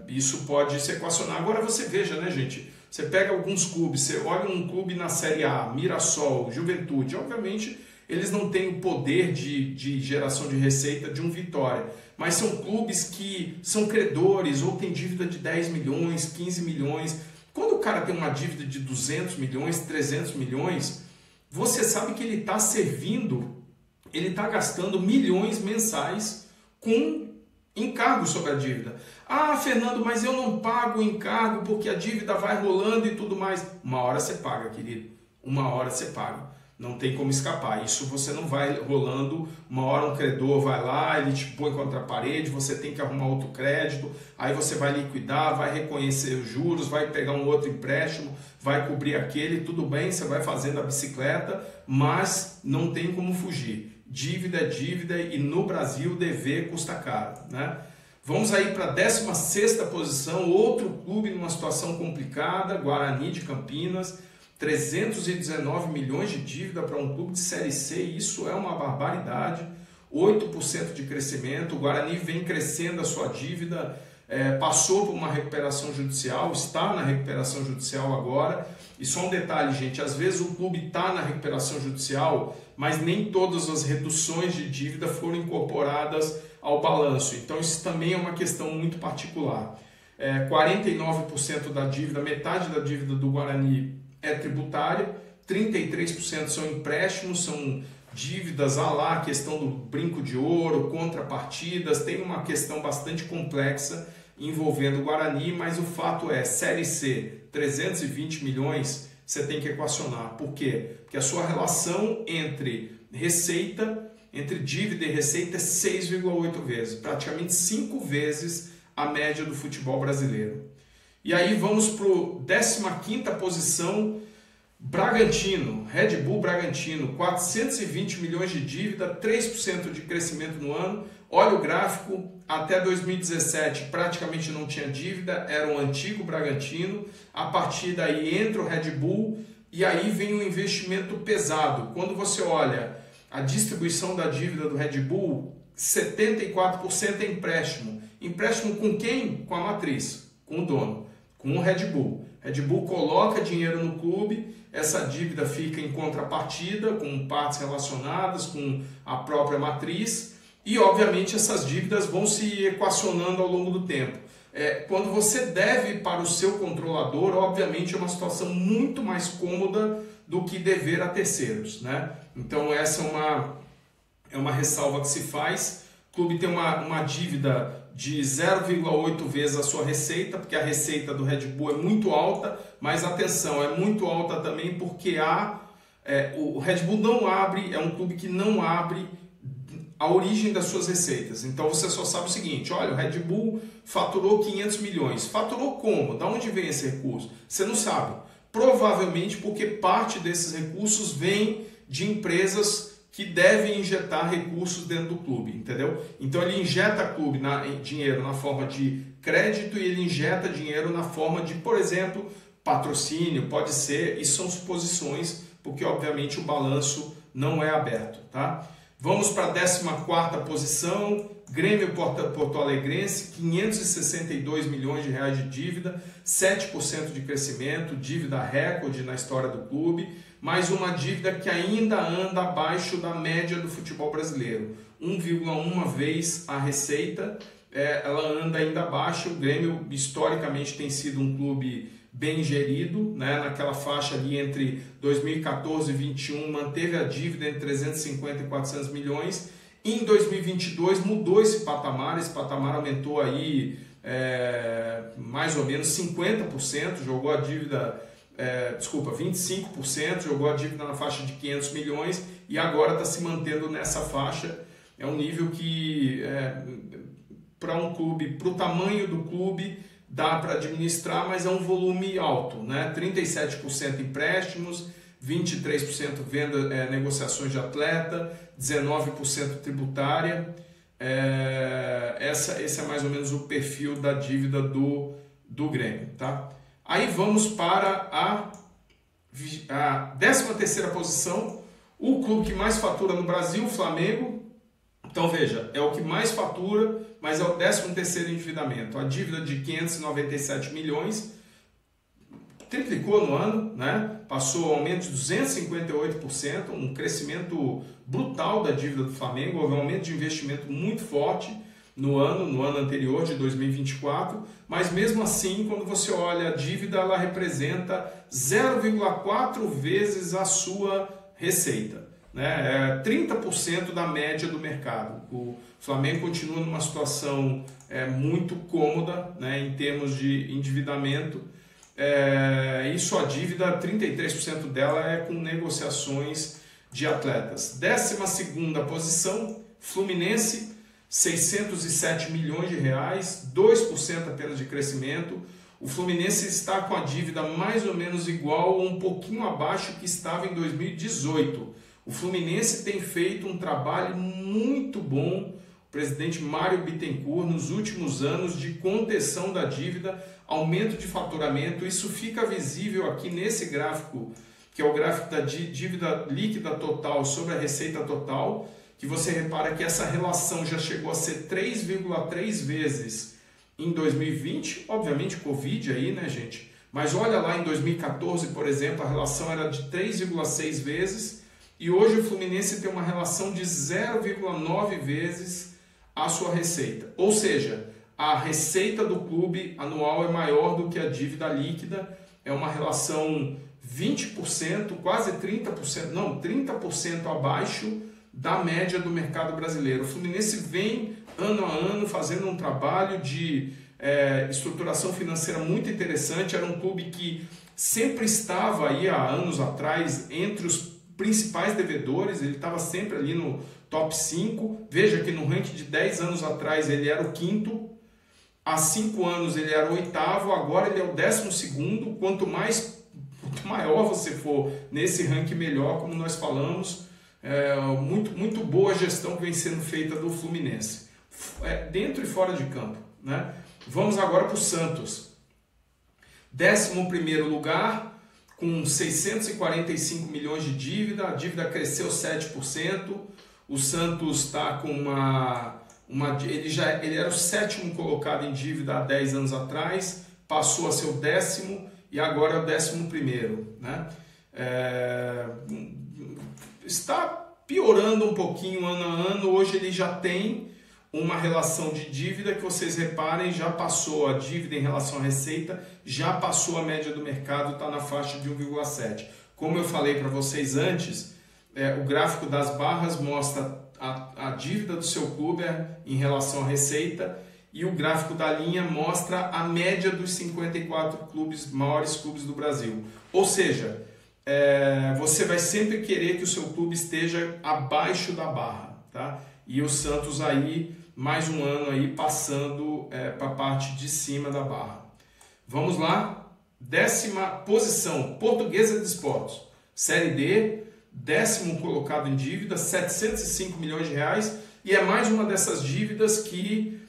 isso pode se equacionar. Agora você veja, né, gente? Você pega alguns clubes, você olha um clube na Série A, Mirassol, Juventude, obviamente eles não têm o poder de geração de receita de um Vitória, mas são clubes que são credores ou têm dívida de 10 milhões, 15 milhões. Quando o cara tem uma dívida de 200 milhões, 300 milhões, você sabe que ele está servindo, ele está gastando milhões mensais com encargo sobre a dívida. Ah, Fernando, mas eu não pago o encargo porque a dívida vai rolando e tudo mais. Uma hora você paga, querido. Uma hora você paga. Não tem como escapar. Isso você não vai rolando. Uma hora um credor vai lá, ele te põe contra a parede, você tem que arrumar outro crédito, aí você vai liquidar, vai reconhecer os juros, vai pegar um outro empréstimo, vai cobrir aquele, tudo bem, você vai fazendo a bicicleta, mas não tem como fugir. Dívida é dívida e no Brasil dever custa caro, né? Vamos aí para a 16ª posição, outro clube numa situação complicada, Guarani de Campinas, 319 milhões de dívida para um clube de Série C, isso é uma barbaridade, 8% de crescimento, o Guarani vem crescendo a sua dívida, passou por uma recuperação judicial, está na recuperação judicial agora, e só um detalhe, gente, às vezes o clube está na recuperação judicial, mas nem todas as reduções de dívida foram incorporadas ao balanço, então isso também é uma questão muito particular. 49% da dívida, metade da dívida do Guarani é tributária, 33% são empréstimos, são dívidas a questão do brinco de ouro, contrapartidas, tem uma questão bastante complexa envolvendo o Guarani, mas o fato é, Série C, 320 milhões, você tem que equacionar. Por quê? Porque a sua relação entre dívida e receita é 6,8 vezes, praticamente 5 vezes a média do futebol brasileiro. E aí vamos para a 15ª posição, Bragantino, Red Bull Bragantino, 420 milhões de dívida, 3% de crescimento no ano. Olha o gráfico, até 2017 praticamente não tinha dívida, era um antigo Bragantino. A partir daí entra o Red Bull e aí vem um investimento pesado. Quando você olha a distribuição da dívida do Red Bull, 74% é empréstimo. Empréstimo com quem? Com a matriz, com o dono, com o Red Bull. Red Bull coloca dinheiro no clube, essa dívida fica em contrapartida, com partes relacionadas com a própria matriz, e obviamente essas dívidas vão se equacionando ao longo do tempo. Quando você deve para o seu controlador, obviamente é uma situação muito mais cômoda do que dever a terceiros, né? Então essa é uma ressalva que se faz. O clube tem uma dívida de 0,8 vezes a sua receita, porque a receita do Red Bull é muito alta, mas atenção, é muito alta também porque o Red Bull não abre, é um clube que não abre a origem das suas receitas. Então você só sabe o seguinte, olha, o Red Bull faturou 500 milhões. Faturou como? Da onde vem esse recurso? Você não sabe. Provavelmente porque parte desses recursos vem de empresas que devem injetar recursos dentro do clube, entendeu? Então ele injeta dinheiro na forma de crédito e ele injeta dinheiro na forma de, por exemplo, patrocínio, pode ser, e são suposições, porque obviamente o balanço não é aberto, tá? Vamos para a 14ª posição, Grêmio Porto Alegrense, 562 milhões de reais de dívida, 7% de crescimento, dívida recorde na história do clube, mas uma dívida que ainda anda abaixo da média do futebol brasileiro, 1,1 vez a receita, ela anda ainda abaixo. O Grêmio historicamente tem sido um clube bem gerido, né? Naquela faixa ali entre 2014 e 2021 manteve a dívida entre 350 e 400 milhões. Em 2022 mudou esse patamar aumentou aí mais ou menos 50%, jogou a dívida, 25%, jogou a dívida na faixa de 500 milhões e agora está se mantendo nessa faixa. É um nível que para um clube, para o tamanho do clube, dá para administrar, mas é um volume alto, né? 37% empréstimos, 23% venda, negociações de atleta, 19% tributária. Esse é mais ou menos o perfil da dívida do Grêmio, tá? Aí vamos para a 13ª posição, o clube que mais fatura no Brasil, o Flamengo. Então veja, é o que mais fatura, mas é o 13º endividamento. A dívida de 597 milhões, triplicou no ano, né? Passou um aumento de 258%, um crescimento brutal da dívida do Flamengo, houve um aumento de investimento muito forte no ano anterior, de 2024, mas mesmo assim, quando você olha a dívida, ela representa 0,4 vezes a sua receita, né? 30% da média do mercado. O Flamengo continua numa situação muito cômoda, né, em termos de endividamento, e sua dívida, 33% dela é com negociações de atletas. 12ª posição, Fluminense, 607 milhões de reais, 2% apenas de crescimento. O Fluminense está com a dívida mais ou menos igual ou um pouquinho abaixo que estava em 2018. O Fluminense tem feito um trabalho muito bom, o presidente Mário Bittencourt, nos últimos anos, de contenção da dívida, aumento de faturamento. Isso fica visível aqui nesse gráfico, que é o gráfico da dívida líquida total sobre a receita total, que você repara que essa relação já chegou a ser 3,3 vezes em 2020, obviamente Covid aí, né, gente? Mas olha lá, em 2014, por exemplo, a relação era de 3,6 vezes, e hoje o Fluminense tem uma relação de 0,9 vezes a sua receita. Ou seja, a receita do clube anual é maior do que a dívida líquida, é uma relação 20%, quase 30%, não, 30% abaixo da média do mercado brasileiro. O Fluminense vem ano a ano fazendo um trabalho de estruturação financeira muito interessante. Era um clube que sempre estava aí há anos atrás entre os principais devedores, ele estava sempre ali no top 5. Veja que no ranking de 10 anos atrás ele era o 5º, há 5 anos ele era o 8º, agora ele é o 12º. Quanto maior você for nesse ranking, melhor, como nós falamos. Muito boa gestão que vem sendo feita do Fluminense, dentro e fora de campo, né? Vamos agora para o Santos. 11º lugar, com 645 milhões de dívida, a dívida cresceu 7%, o Santos está com ele era o 7º colocado em dívida há 10 anos atrás, passou a ser o 10º e agora é o 11º, né? Está piorando um pouquinho ano a ano. Hoje ele já tem uma relação de dívida que, vocês reparem, já passou a dívida em relação à receita, já passou a média do mercado, está na faixa de 1,7. Como eu falei para vocês antes, o gráfico das barras mostra a dívida do seu clube em relação à receita, e o gráfico da linha mostra a média dos 54 maiores clubes do Brasil. Ou seja, você vai sempre querer que o seu clube esteja abaixo da barra, tá? E o Santos aí, mais um ano aí passando para a parte de cima da barra. Vamos lá, 10ª posição, Portuguesa de Esportes, Série D, 10º colocado em dívida, 705 milhões de reais, e é mais uma dessas dívidas que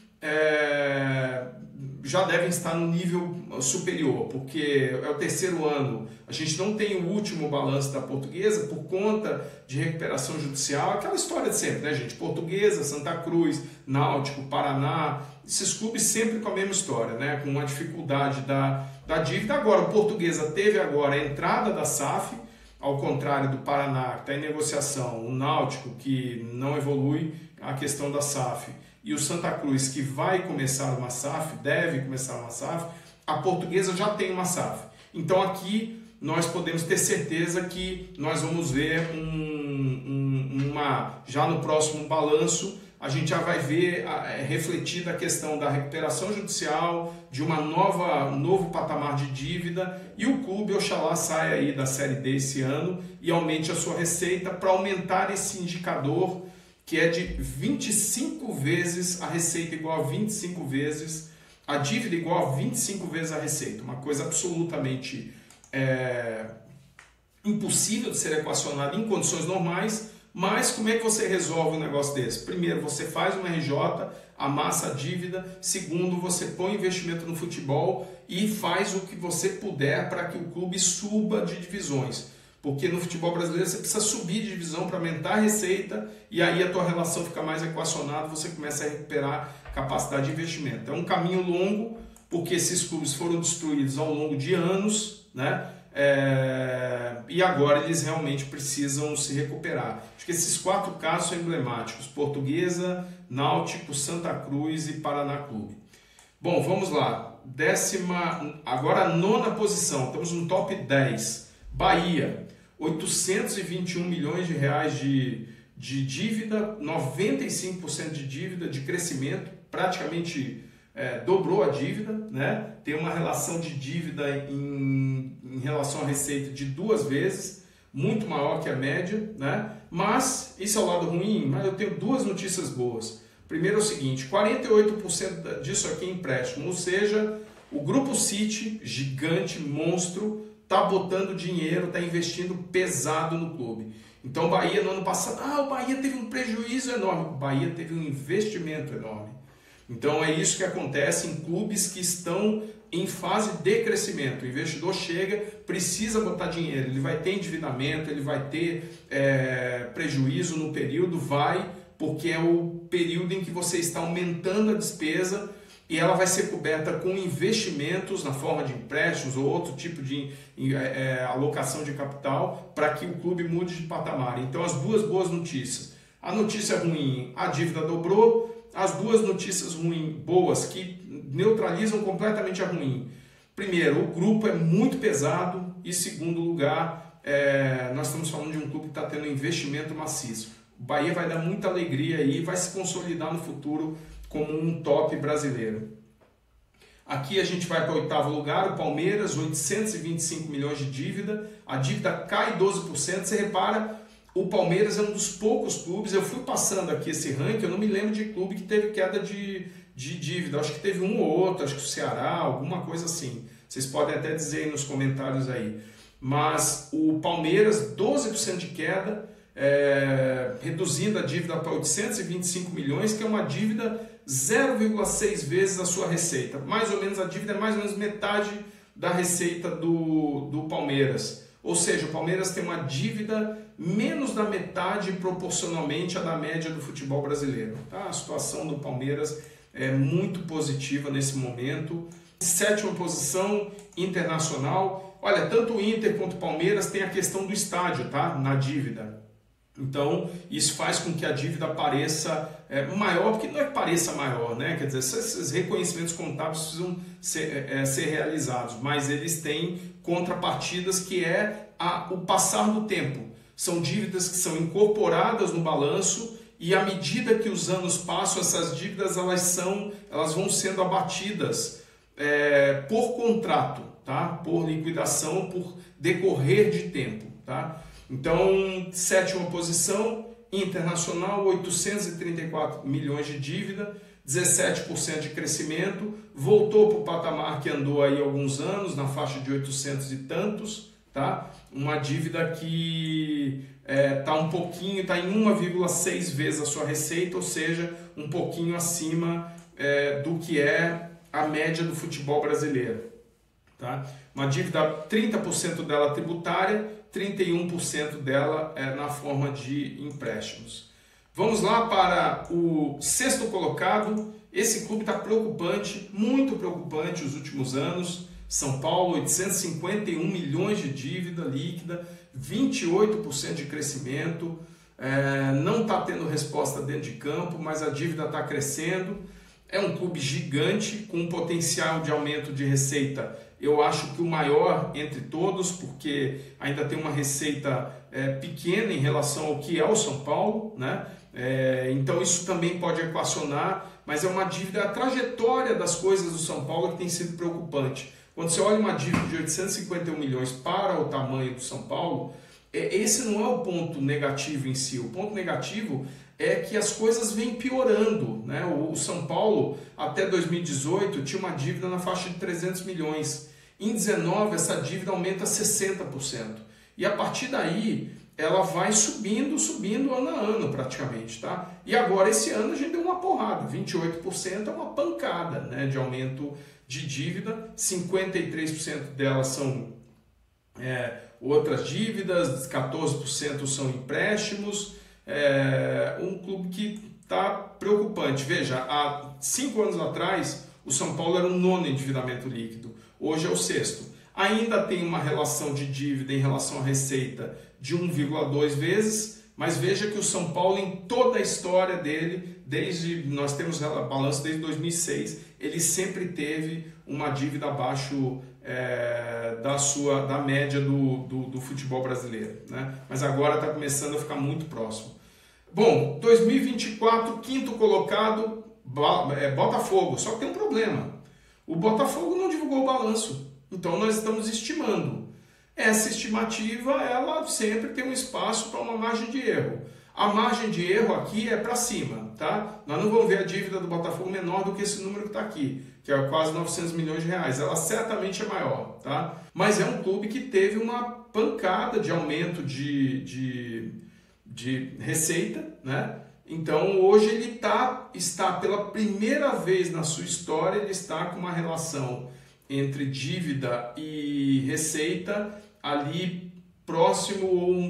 já devem estar no nível superior, porque é o 3º ano. A gente não tem o último balanço da Portuguesa por conta de recuperação judicial, aquela história de sempre, né, gente? Portuguesa, Santa Cruz, Náutico, Paraná, esses clubes sempre com a mesma história, né? Com a dificuldade da dívida. Agora, o Portuguesa teve agora a entrada da SAF, ao contrário do Paraná, que está em negociação, o Náutico, que não evolui, a questão da SAF, e o Santa Cruz, que vai começar uma SAF, deve começar uma SAF, a Portuguesa já tem uma SAF. Então aqui nós podemos ter certeza que nós vamos ver já no próximo balanço, a gente já vai ver refletida a questão da recuperação judicial, de novo patamar de dívida, e o clube, oxalá, saia aí da Série D esse ano e aumente a sua receita para aumentar esse indicador que é de 25 vezes a receita igual a 25 vezes, a dívida igual a 25 vezes a receita. Uma coisa absolutamente impossível de ser equacionada em condições normais, mas como é que você resolve um negócio desse? Primeiro, você faz uma RJ, amassa a dívida. Segundo, você põe investimento no futebol e faz o que você puder para que o clube suba de divisões. Porque no futebol brasileiro você precisa subir de divisão para aumentar a receita e aí a tua relação fica mais equacionada, você começa a recuperar capacidade de investimento. É um caminho longo, porque esses clubes foram destruídos ao longo de anos, né? E agora eles realmente precisam se recuperar. Acho que esses 4 casos são emblemáticos: Portuguesa, Náutico, Santa Cruz e Paraná Clube. Bom, vamos lá. Agora a 9ª posição, estamos no top 10. Bahia, 821 milhões de reais de dívida, 95% de dívida, de crescimento, praticamente dobrou a dívida, né? Tem uma relação de dívida em relação à receita de 2 vezes, muito maior que a média, né? Mas isso é o lado ruim, mas eu tenho 2 notícias boas. Primeiro é o seguinte: 48% disso aqui é empréstimo, ou seja, o Grupo City, gigante, monstro, está botando dinheiro, está investindo pesado no clube. Então o Bahia no ano passado, o Bahia teve um prejuízo enorme, o Bahia teve um investimento enorme. Então é isso que acontece em clubes que estão em fase de crescimento. O investidor chega, precisa botar dinheiro, ele vai ter endividamento, ele vai ter prejuízo no período, porque é o período em que você está aumentando a despesa e ela vai ser coberta com investimentos na forma de empréstimos ou outro tipo de alocação de capital para que o clube mude de patamar. Então as 2 boas notícias. A notícia ruim, a dívida dobrou. As 2 notícias boas que neutralizam completamente a ruim. Primeiro, o grupo é muito pesado e, segundo lugar, nós estamos falando de um clube que está tendo um investimento maciço. O Bahia vai dar muita alegria e vai se consolidar no futuro como um top brasileiro. Aqui a gente vai para o 8º lugar, o Palmeiras, 825 milhões de dívida. A dívida cai 12%. Você repara, o Palmeiras é um dos poucos clubes, eu fui passando aqui esse ranking, eu não me lembro de clube que teve queda de dívida, acho que teve um ou outro, acho que o Ceará, alguma coisa assim. Vocês podem até dizer aí nos comentários aí. Mas o Palmeiras, 12% de queda, reduzindo a dívida para 825 milhões, que é uma dívida 0,6 vezes a sua receita. Mais ou menos, a dívida é mais ou menos metade da receita do Palmeiras. Ou seja, o Palmeiras tem uma dívida menos da metade proporcionalmente à da média do futebol brasileiro. Tá? A situação do Palmeiras é muito positiva nesse momento. 7ª posição, Internacional. Olha, tanto o Inter quanto o Palmeiras tem a questão do estádio, tá? Na dívida. Então, isso faz com que a dívida pareça maior, porque não é que pareça maior, né? Quer dizer, esses reconhecimentos contábeis precisam ser realizados, mas eles têm contrapartidas que é o passar do tempo. São dívidas que são incorporadas no balanço e à medida que os anos passam, essas dívidas elas vão sendo abatidas por contrato, tá? Por liquidação, por decorrer de tempo, tá? Então, 7ª posição, Internacional, 834 milhões de dívida, 17% de crescimento, voltou para o patamar que andou aí há alguns anos, na faixa de 800 e tantos, tá? Uma dívida que está em 1,6 vezes a sua receita, ou seja, um pouquinho acima do que é a média do futebol brasileiro. Tá? Uma dívida, 30% dela tributária, 31% dela na forma de empréstimos. Vamos lá para o 6º colocado. Esse clube está preocupante, muito preocupante nos últimos anos. São Paulo, 851 milhões de dívida líquida, 28% de crescimento. não está tendo resposta dentro de campo, mas a dívida está crescendo. É um clube gigante, com um potencial de aumento de receita, eu acho que o maior entre todos, porque ainda tem uma receita pequena em relação ao que é o São Paulo, né? Então isso também pode equacionar, mas é uma dívida, a trajetória das coisas do São Paulo que tem sido preocupante. Quando você olha uma dívida de 851 milhões para o tamanho do São Paulo, esse não é o ponto negativo em si. O ponto negativo é que as coisas vêm piorando, né? O São Paulo, até 2018, tinha uma dívida na faixa de 300 milhões. Em 2019, essa dívida aumenta 60%. E a partir daí, ela vai subindo ano a ano praticamente, tá? E agora, esse ano, a gente deu uma porrada. 28% é uma pancada, né, de aumento de dívida. 53% delas são outras dívidas, 14% são empréstimos. Um clube que está preocupante. Veja, há 5 anos atrás, o São Paulo era o 9º endividamento líquido, hoje é o 6º. Ainda tem uma relação de dívida em relação à receita de 1,2 vezes, mas veja que o São Paulo, em toda a história dele, nós temos balanço desde 2006, ele sempre teve uma dívida abaixo da média do futebol brasileiro, né? Mas agora está começando a ficar muito próximo. Bom, 2024, quinto colocado, Botafogo. Só que tem um problema. O Botafogo não divulgou o balanço. Então nós estamos estimando. Essa estimativa, ela sempre tem um espaço para uma margem de erro. A margem de erro aqui é para cima, tá? Nós não vamos ver a dívida do Botafogo menor do que esse número que está aqui, que é quase 900 milhões de reais. Ela certamente é maior, tá? Mas é um clube que teve uma pancada de aumento de receita, né? Então hoje ele está pela primeira vez na sua história, ele está com uma relação entre dívida e receita ali próximo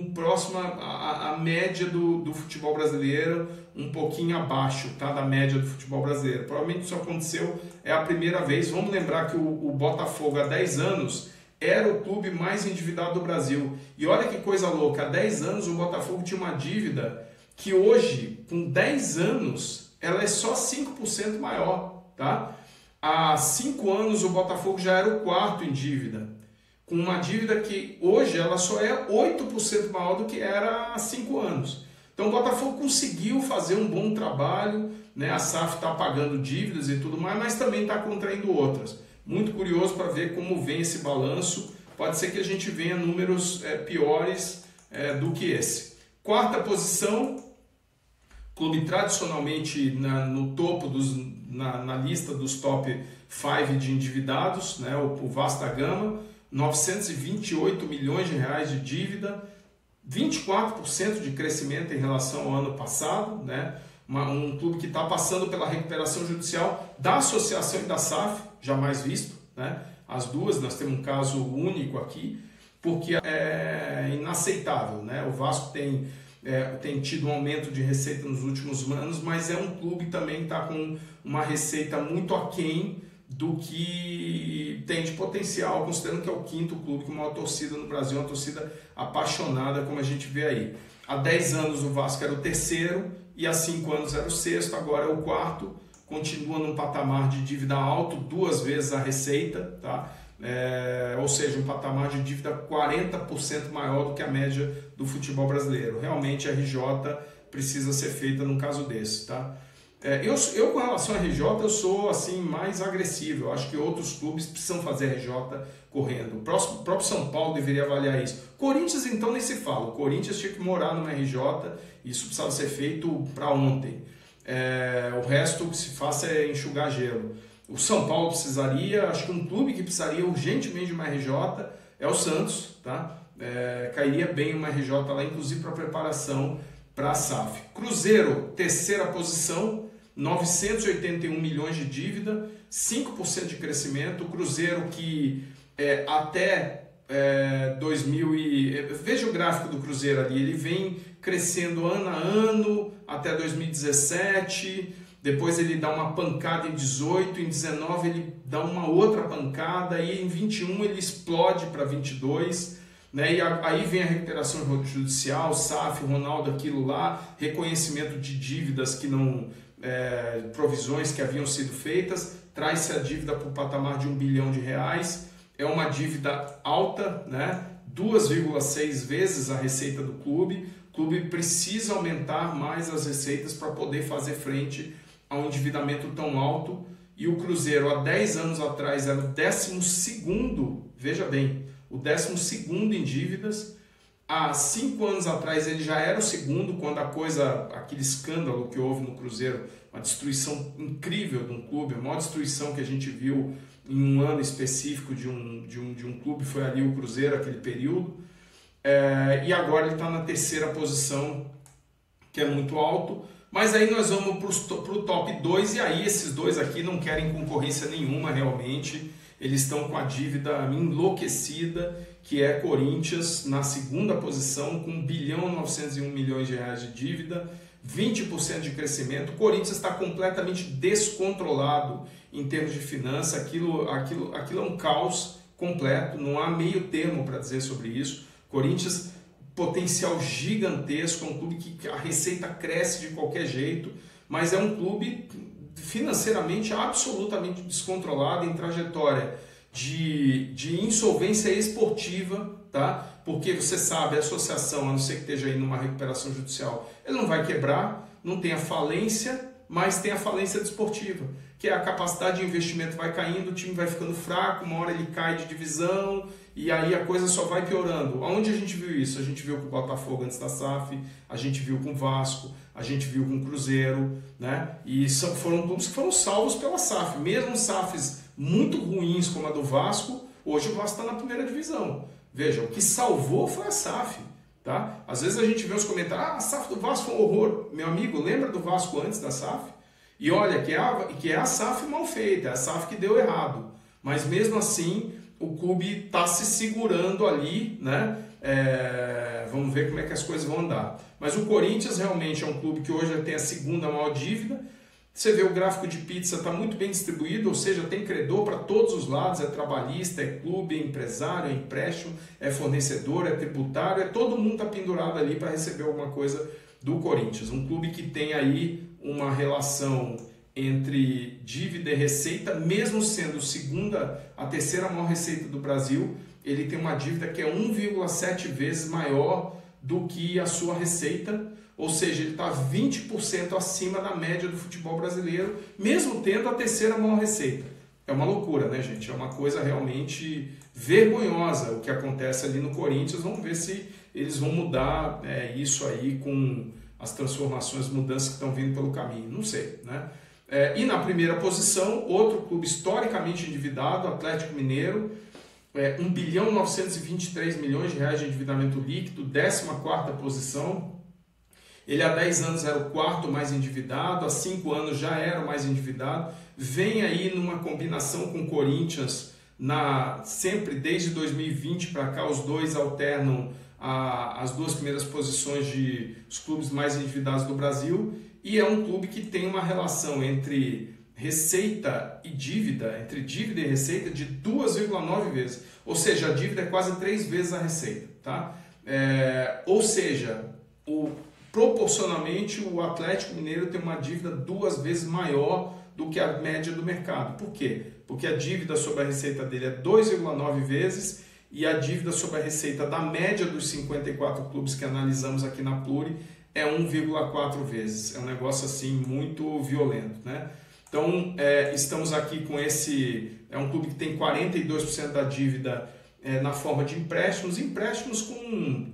à média do futebol brasileiro, um pouquinho abaixo, tá, da média do futebol brasileiro. Provavelmente isso aconteceu, é a primeira vez. Vamos lembrar que o Botafogo há 10 anos era o clube mais endividado do Brasil. E olha que coisa louca, há 10 anos o Botafogo tinha uma dívida que hoje, com 10 anos, ela é só 5% maior, tá? Há 5 anos o Botafogo já era o 4º em dívida, com uma dívida que hoje ela só é 8% maior do que era há 5 anos. Então o Botafogo conseguiu fazer um bom trabalho, né? A SAF está pagando dívidas e tudo mais, mas também está contraindo outras. Muito curioso para ver como vem esse balanço. Pode ser que a gente venha números piores do que esse. 4ª posição, clube tradicionalmente no topo na lista dos top 5 de endividados, né? O Vasco da Gama, 928 milhões de reais de dívida, 24% de crescimento em relação ao ano passado, né? Um clube que está passando pela recuperação judicial da associação e da SAF, jamais visto, né? As duas, nós temos um caso único aqui, porque é inaceitável, né? O Vasco tem tido um aumento de receita nos últimos anos, mas é um clube que também está com uma receita muito aquém do que tem de potencial, considerando que é o 5º clube com maior torcida no Brasil, uma torcida apaixonada, como a gente vê aí. Há 10 anos o Vasco era o 3º e há 5 anos era o 6º, agora é o 4º, continua num patamar de dívida alto, 2 vezes a receita, tá? Ou seja, um patamar de dívida 40% maior do que a média do futebol brasileiro. Realmente a RJ precisa ser feita num caso desse, tá? Eu com relação à RJ, eu sou assim mais agressivo. Eu acho que outros clubes precisam fazer RJ correndo. O próprio São Paulo deveria avaliar isso. Corinthians então nem se fala. O Corinthians tinha que morar numa RJ, isso precisava ser feito para ontem. O resto que se faça é enxugar gelo. O São Paulo precisaria, acho que um clube que precisaria urgentemente de uma RJ é o Santos, tá? Cairia bem uma RJ lá, inclusive para preparação para a SAF. Cruzeiro, 3ª posição, 981 milhões de dívida, 5% de crescimento. O Cruzeiro que até 2000 veja o gráfico do Cruzeiro ali, ele vem crescendo ano a ano até 2017, depois ele dá uma pancada em 18, em 19 ele dá uma outra pancada e em 21 ele explode para 22. né? E aí vem a recuperação judicial, SAF, Ronaldo, aquilo lá, reconhecimento de dívidas que não, provisões que haviam sido feitas, traz-se a dívida para o patamar de R$1 bilhão, é uma dívida alta, né? 2,6 vezes a receita do clube. O clube precisa aumentar mais as receitas para poder fazer frente a um endividamento tão alto. E o Cruzeiro, há 10 anos atrás, era o 12º, veja bem, o 12º em dívidas. Há 5 anos atrás ele já era o segundo, quando aquele escândalo que houve no Cruzeiro, uma destruição incrível de um clube, a maior destruição que a gente viu em um ano específico de um clube, foi ali o Cruzeiro, aquele período. E agora ele está na 3ª posição, que é muito alto. Mas aí nós vamos para o top 2, e aí esses dois aqui não querem concorrência nenhuma realmente. Eles estão com a dívida enlouquecida, que é Corinthians na 2ª posição, com R$1 bilhão 901 milhões de dívida, 20% de crescimento. O Corinthians está completamente descontrolado em termos de finanças. Aquilo é um caos completo, não há meio termo para dizer sobre isso. Corinthians, potencial gigantesco, é um clube que a receita cresce de qualquer jeito, mas é um clube financeiramente absolutamente descontrolado, em trajetória de insolvência esportiva, tá? Porque você sabe, a associação, a não ser que esteja aí numa recuperação judicial, ele não vai quebrar, não tem a falência, mas tem a falência desportiva, que é a capacidade de investimento vai caindo, o time vai ficando fraco, uma hora ele cai de divisão, e aí a coisa só vai piorando. Aonde a gente viu isso? A gente viu com o Botafogo antes da SAF, a gente viu com o Vasco, a gente viu com o Cruzeiro, né? E foram clubes que foram salvos pela SAF. Mesmo SAFs muito ruins como a do Vasco, hoje o Vasco está na 1ª divisão. Veja, o que salvou foi a SAF. Tá? Às vezes a gente vê os comentários, a SAF do Vasco foi um horror. Meu amigo, lembra do Vasco antes da SAF? E olha, que é a SAF mal feita, é a SAF que deu errado. Mas mesmo assim, o clube está se segurando ali, né? Vamos ver como é que as coisas vão andar. Mas o Corinthians realmente é um clube que hoje tem a 2ª maior dívida. Você vê o gráfico de pizza, está muito bem distribuído, ou seja, tem credor para todos os lados, é trabalhista, é clube, é empresário, é empréstimo, é fornecedor, é tributário, todo mundo está pendurado ali para receber alguma coisa do Corinthians. Um clube que tem aí uma relação entre dívida e receita, mesmo sendo a 3ª maior receita do Brasil, ele tem uma dívida que é 1,7 vezes maior do que a sua receita, ou seja, ele está 20% acima da média do futebol brasileiro, mesmo tendo a 3ª maior receita. É uma loucura, né, gente? É uma coisa realmente vergonhosa o que acontece ali no Corinthians. Vamos ver se eles vão mudar isso aí com as transformações, mudanças que estão vindo pelo caminho. Não sei, né? E na 1ª posição, outro clube historicamente endividado, Atlético Mineiro, R$1 bilhão 923 milhões de endividamento líquido, 14ª posição. Ele há 10 anos era o 4º mais endividado, há 5 anos já era o mais endividado. Vem aí numa combinação com o Corinthians, sempre desde 2020 para cá, os dois alternam as 2 primeiras posições de os clubes mais endividados do Brasil. E é um clube que tem uma relação entre receita e dívida, entre dívida e receita, de 2,9 vezes. Ou seja, a dívida é quase 3 vezes a receita. Tá? Ou seja, proporcionalmente o Atlético Mineiro tem uma dívida 2 vezes maior do que a média do mercado. Por quê? Porque a dívida sobre a receita dele é 2,9 vezes e a dívida sobre a receita da média dos 54 clubes que analisamos aqui na Pluri é 1,4 vezes. É um negócio assim muito violento, né? Então, estamos aqui com é um clube que tem 42% da dívida na forma de empréstimos com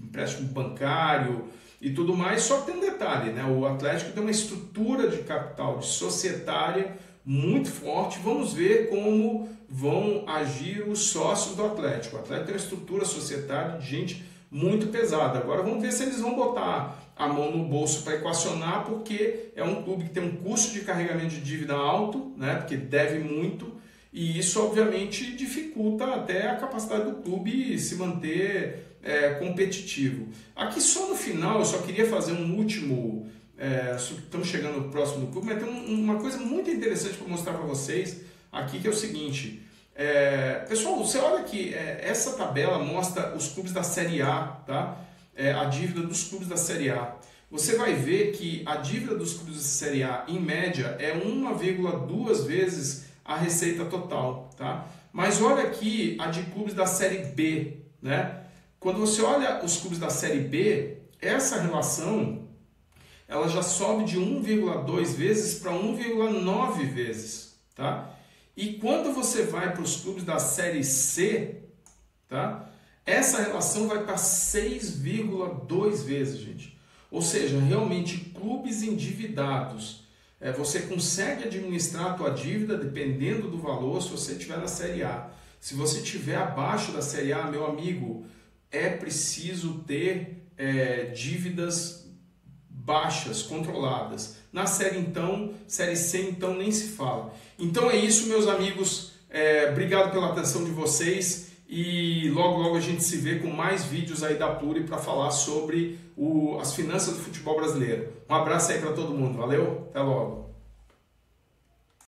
empréstimo bancário e tudo mais, só que tem um detalhe, né? O Atlético tem uma estrutura de capital, de societária muito forte. Vamos ver como vão agir os sócios do Atlético. O Atlético tem uma estrutura societária de gente muito pesada. Agora vamos ver se eles vão botar a mão no bolso para equacionar, porque é um clube que tem um custo de carregamento de dívida alto, né? Porque deve muito, e isso obviamente dificulta até a capacidade do clube se manter competitivo. Aqui só no final eu só queria fazer um último, estamos chegando no próximo do clube, mas tem uma coisa muito interessante para mostrar para vocês aqui, que é o seguinte: Pessoal, você olha que essa tabela mostra os clubes da Série A, tá? A dívida dos clubes da Série A. Você vai ver que a dívida dos clubes da Série A, em média, é 1,2 vezes a receita total, tá? Mas olha aqui a de clubes da Série B, né? Quando você olha os clubes da Série B, essa relação ela já sobe de 1,2 vezes para 1,9 vezes, tá? E quando você vai para os clubes da Série C, tá? Essa relação vai para 6,2 vezes, gente. Ou seja, realmente clubes endividados, você consegue administrar a tua dívida dependendo do valor se você estiver na Série A. Se você estiver abaixo da Série A, meu amigo, é preciso ter dívidas baixas, controladas. Na Série C, então, nem se fala. Então é isso, meus amigos. Obrigado pela atenção de vocês. E logo a gente se vê com mais vídeos aí da Pluri para falar sobre as finanças do futebol brasileiro. Um abraço aí para todo mundo. Valeu, até logo.